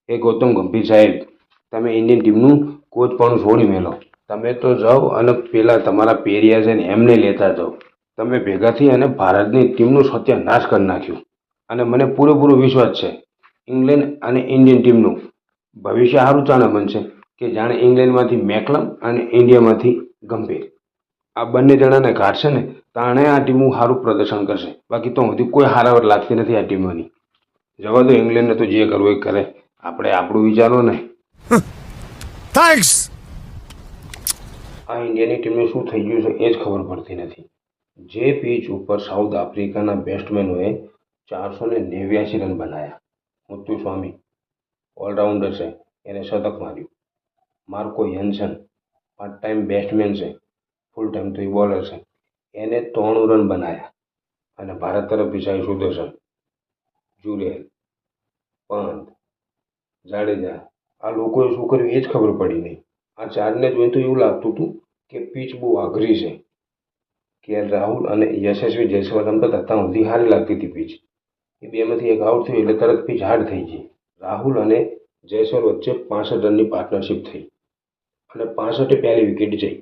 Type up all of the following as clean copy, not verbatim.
એ ગૌતમ ગંભીર સાહેબ, તમે ઇન્ડિયન ટીમનું કોચ પણ છોડી મેલો. તમે તો જાઓ અને પેલા તમારા પેરિયા છે ને એમને લેતા જાઓ. તમે ભેગા થઈ અને ભારતની ટીમનું સત્યાનાશ કરી નાખ્યું. અને મને પૂરેપૂરો વિશ્વાસ છે ઇંગ્લેન્ડ અને ઇન્ડિયન ટીમનું ભવિષ્ય સારું ચાણે બનશે કે જાણે ઇંગ્લેન્ડમાંથી મેકલમ અને ઇન્ડિયામાંથી ગંભીર આ બંને જણાને કાઢશે ને તાણે આ ટીમો સારું પ્રદર્શન કરશે. બાકી તો હજી કોઈ હારાવર લાગતી નથી આ ટીમોની. જવા દો ઇંગ્લેન્ડને તો જે કરવું એ કરે. આપણે આપણું વિચારો ને. થેન્ક્સ. આ ઇન્ડિયાની ટીમને શું થઈ ગયું છે એ જ ખબર પડતી નથી. જે પીચ ઉપર સાઉથ આફ્રિકાના બેટ્સમેનોએ 489 રન બનાવ્યા. મુત્તુસ્વામી ઓલરાઉન્ડર છે, એને શતક માર્યું. માર્કો યન્સન પાર્ટ ટાઈમ બેટ્સમેન છે, ફૂલ ટાઈમ તો એ બોલર છે, એને 93 રન બનાવ્યા. અને ભારત તરફથી સાઈ સુદર્શન, જુરેલ, પંત, જાડેજા આ લોકોએ શું કર્યું એ જ ખબર પડી નહીં. આ ચારને જોઈને તો એવું લાગતું હતું કે પીચ બહુ આઘરી છે. કે રાહુલ અને યશસ્વી જયસ્વાલ રમતા હતા ત્યાં સુધી સારી લાગતી હતી પીચ. એ બેમાંથી એક આઉટ થયું એટલે તરત પીચ હાર્ડ થઈ ગઈ. રાહુલ અને જયસ્વાલ વચ્ચે 65 રનની પાર્ટનરશિપ થઈ અને 65એ પહેલી વિકેટ જઈ.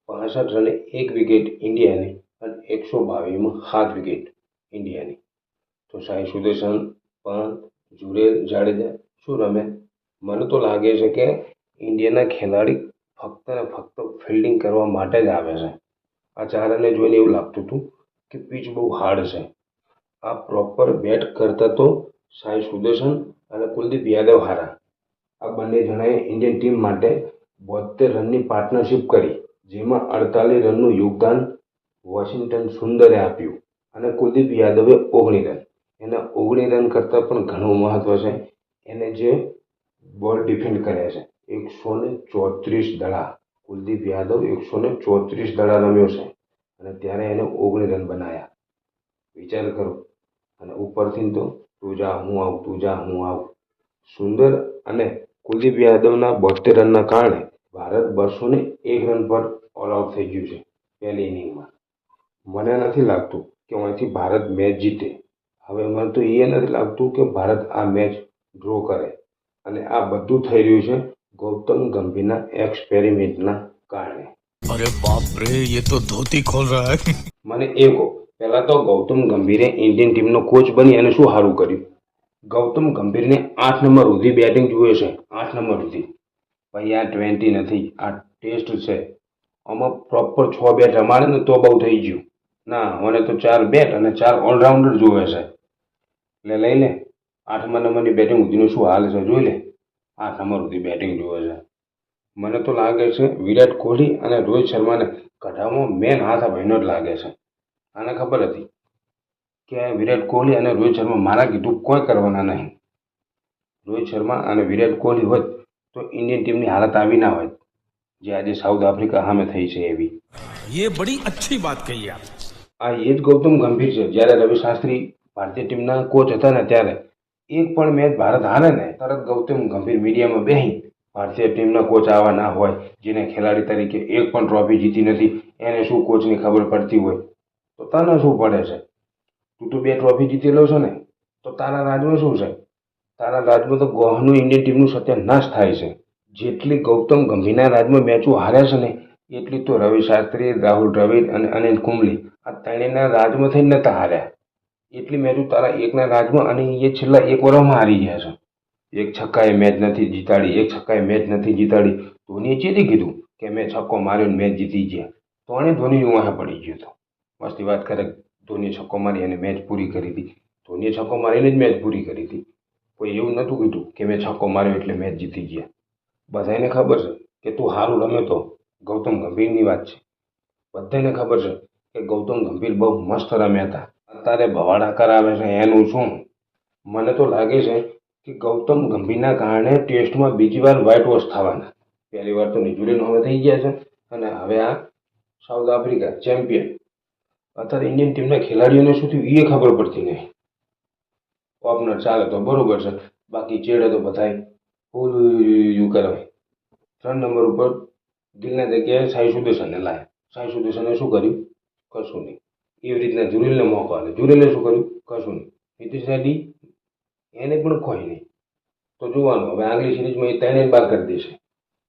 65 રને એક વિકેટ ઇન્ડિયાની અને 122માં 7 વિકેટ ઇન્ડિયાની. તો સાઈ સુદર્શન, પંત, જુરેલ, જાડેજા શું રમે? મને તો લાગે છે કે ઇન્ડિયાના ખેલાડી ફક્ત ને ફક્ત ફિલ્ડિંગ કરવા માટે જ આવે છે. આ ચારને જોઈને એવું લાગતું હતું કે પીચ બહુ હાર્ડ છે. આ પ્રોપર બેટ કરતા તો સાઈ સુદર્શન અને કુલદીપ યાદવ હારા. આ બંને જણાએ ઇન્ડિયન ટીમ માટે 72 રનની પાર્ટનરશિપ કરી, જેમાં 48 રનનું યોગદાન વોશિંગ્ટન સુંદરે આપ્યું અને કુલદીપ યાદવે 19 રન. એના 19 રન કરતાં પણ ઘણું મહત્વ છે એને જે બોલ ડિફેન્ડ કર્યા છે. 134 દડા કુલદીપ યાદવ 134 દડા રમ્યો છે અને ત્યારે એને 19 રન બનાવ્યા. વિચાર કરો. અને ઉપરથી તો તું જા હું આવું, તું જા હું આવું. સુંદર અને કુલદીપ યાદવના 72 રનના કારણે ભારત 201 રન પર ઓલ આઉટ થઈ ગયું છે પહેલી ઇનિંગમાં. મને નથી લાગતું કે અહીંથી ભારત મેચ જીતે. હવે મને તો એ નથી લાગતું કે ભારત આ મેચ ડ્રો કરે. અને આ બધું થઈ રહ્યું છે ગૌતમ ગંભીરના એક્સપેરિમેન્ટના કારણે. અરે બાપ રે, ये तो धोती खोल रहा है. મને એ કહો, પહેલા તો ગૌતમ ગંભીરે ઇન્ડિયન ટીમનો કોચ બની અને શું સારું કર્યું? ગૌતમ ગંભીરને 8 નંબર સુધી બેટિંગ જુએ છે, 8 નંબર સુધી. ભાઈ આ 20 નથી, આ ટેસ્ટ છે. આમાં પ્રોપર 6 બેટ રમાડે ને તો બહુ થઈ ગયું. ના, મને તો 4 બેટ અને 4 ઓલરાઉન્ડર જોવે છે. એટલે લઈ લે 8મા નંબરની બેટિંગ સુધીનું શું હાલ છે જોઈ લે. 8 નંબર સુધી બેટિંગ જોવે છે. મને તો લાગે છે વિરાટ કોહલી અને રોહિત શર્માને કઢાવવામાં મેન હાથ આ ભાઈનો જ લાગે છે. આને ખબર હતી કે વિરાટ કોહલી અને રોહિત શર્મા મારા કીધું કોઈ કરવાના નહીં. રોહિત શર્મા અને વિરાટ કોહલી હોત તો ઇન્ડિયન ટીમની હાલત આવી ના હોય જે આજે સાઉથ આફ્રિકા સામે થઈ છે એવી. ये बड़ी अच्छी बात कही आप. આ એ જ ગૌતમ ગંભીર છે. જ્યારે રવિ શાસ્ત્રી ભારતીય ટીમના કોચ હતા ને ત્યારે એક પણ મેચ ભારત હારે ને તરત ગૌતમ ગંભીર મીડિયામાં બેસી ભારતીય ટીમના કોચ આવા ના હોય જેને ખેલાડી તરીકે એક પણ ટ્રોફી જીતી નથી, એને શું કોચની ખબર પડતી હોય? તો તને શું પડે છે? તું તો 2 ટ્રોફી જીતેલો છે ને, તો તારા રાજમાં શું છે? તારા રાજમાં તો ગોહનું ઇન્ડિયન ટીમનું સત્યાનાશ થાય છે. જેટલી ગૌતમ ગંભીરના રાજમાં મેચો હાર્યા છે ને એટલી તો રવિ શાસ્ત્રી, રાહુલ દ્રવિડ અને અનિલ કુંબલે આ ત્રણેયના રાજમાં થઈને નતા હાર્યા. એટલી મેચો તારા એકના રાજમાં અને એ છેલ્લા 1 વર્ષમાં હારી ગયા છે. એક છક્કાએ મેચ નથી જીતાડી, એક છક્કાએ મેચ નથી જીતાડી. ધોનીએ ચેતી કીધું કે મેં છક્કો માર્યો મેચ જીતી ગયા. તો આને ધોની વાહે પડી ગયો હતો. મસ્તી વાત કરે, ધોનીએ છક્કો મારી અને મેચ પૂરી કરી હતી. ધોનીએ છક્કો મારીને જ મેચ પૂરી કરી હતી. કોઈ એવું નહોતું કીધું કે મેં છક્કો માર્યો એટલે મેચ જીતી ગયા. બધાને ખબર છે કે તું સારું રમે તો ગૌતમ ગંભીરની વાત છે. બધાને ખબર છે કે ગૌતમ ગંભીર બહુ મસ્ત રમ્યા હતા. અત્યારે ભવાડા કરાવે છે એનું શું? મને તો લાગે છે કે ગૌતમ ગંભીરના કારણે ટેસ્ટમાં બીજી વાર વ્હાઇટ વોશ થવાના. પહેલી વાર તો ન્યુઝીલેન્ડ હવે થઈ ગયા છે અને હવે આ સાઉથ આફ્રિકા ચેમ્પિયન. અત્યારે ઇન્ડિયન ટીમના ખેલાડીઓને શું થયું એ ખબર પડતી નહીં. ઓપનર ચાલે તો બરોબર છે, બાકી ચેડે તો બધાય ઓલું કરાવે. 3 નંબર ઉપર દિલના જગ્યાએ સાઈ સુદર્શનને લાયા. સાઈ સુદર્શને શું કર્યું? કશું નહીં. એવી રીતના જુરેલને મોકો આપ્યો. જુરેલે શું કર્યું? કશું નહીં. નીતિશ રેડ્ડી એને પણ કોઈ નહીં. તો જોવાનું હવે આગલી સિરીઝમાં એ ત્રણેય બહાર કરી દેશે.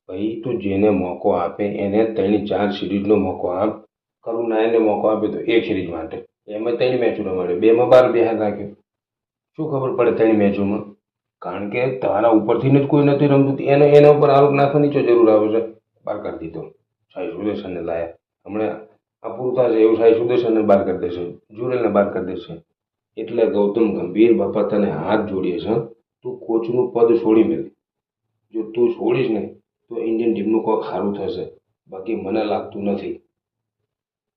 ભાઈ તું જેને મોકો આપે એને 3-4 સિરીઝનો મોકો આપ. કરુણાને મોકો આપે તો એક સિરીઝ માટે એમાં 3 મેચો રમાડે, બેમાં 12 બેહાર રાખ્યો. શું ખબર પડે 3 મેચોમાં? કારણ કે તારા ઉપરથી જ કોઈ નથી રમતું તો એના ઉપર આરોપ નાખવાની શું જરૂર આવે છે? બહાર કરી દીધો. સાઈ સુદર્શનને લાયા. હમણાં આ પૂરું થશે એવું સાઈ સુદર્શનને બહાર કરી દેશે, જુરેલને બહાર કરી દેશે. એટલે ગૌતમ ગંભીર બાપા તને હાથ જોડીએ છે, તું કોચનું પદ છોડી મેળ. જો તું છોડીશ ને તો ઇન્ડિયન ટીમનું કોઈક સારું થશે, બાકી મને લાગતું નથી.